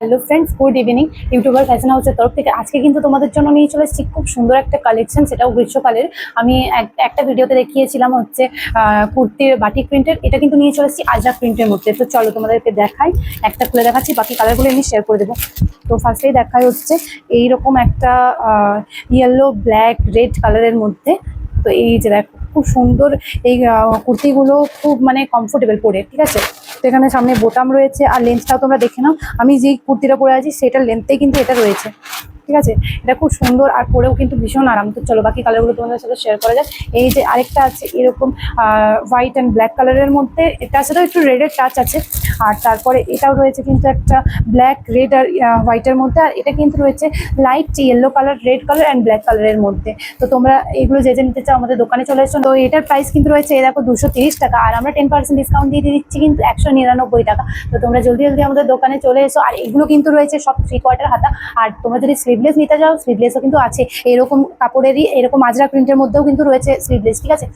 Hello friends, good evening. YouTuber fashion হাউসের তরফ থেকে আজকে কিন্তু তোমাদের জন্য নিয়ে চলে এসেছি খুব সুন্দর একটা কালেকশন, সেটাও গ্রীষ্মকালের। আমি একটা ভিডিওতে দেখিয়েছিলাম হচ্ছে কুর্তির বাটিক প্রিন্টের, এটা কিন্তু নিয়ে চলে এসেছি আজরাক প্রিন্টের মধ্যে। তো চলো তোমাদেরকে দেখাই, একটা খুলে দেখাচ্ছি, বাকি কালারগুলো এমনি শেয়ার করে দেবো। তো ফার্স্টেই দেখাই হচ্ছে এইরকম একটা ইয়েলো, ব্ল্যাক, রেড কালারের মধ্যে। তো এই যে দেখো খুব সুন্দর এই কুর্তিগুলো, খুব মানে কমফোর্টেবল পরে, ঠিক আছে। তো এখানে সামনে বোতাম রয়েছে, আর লেন্থটাও তোমরা দেখে নাও। আমি যেই কুর্তিটা পরে আছি সেটার লেন্থেই কিন্তু এটা রয়েছে, ঠিক আছে। এটা খুব সুন্দর আর পরেও কিন্তু ভীষণ আরাম। তো চলো বাকি কালারগুলো তোমাদের সাথে শেয়ার করা যায়। এই যে আরেকটা আছে এরকম হোয়াইট অ্যান্ড ব্ল্যাক কালারের মধ্যে, এটার সাথেও একটু রেডের টাচ আছে। আর তারপরে এটাও রয়েছে কিন্তু একটা ব্ল্যাক, রেড আর হোয়াইটের মধ্যে। আর এটা কিন্তু রয়েছে light yellow colour, red colour and black কালারের মধ্যে। তো তোমরা এগুলো যে নিতে চাও আমাদের দোকানে চলে এসো। তো এটার প্রাইস কিন্তু রয়েছে এই দেখো 230 টাকা, আর আমরা 10% ডিসকাউন্ট দিয়ে দিচ্ছি কিন্তু 199 টাকা। তো তোমরা জলদি জলদি আমাদের দোকানে চলে এসো। আর এগুলো কিন্তু রয়েছে সব 3/4 হাতা। আর তোমরা যদি স্লিভলেস নিতে যাও, স্লিভলেসও কিন্তু আছে এরকম কাপড়েরই, এরকম আজরাক প্রিন্টের মধ্যেও কিন্তু রয়েছে স্লিভলেস, ঠিক আছে।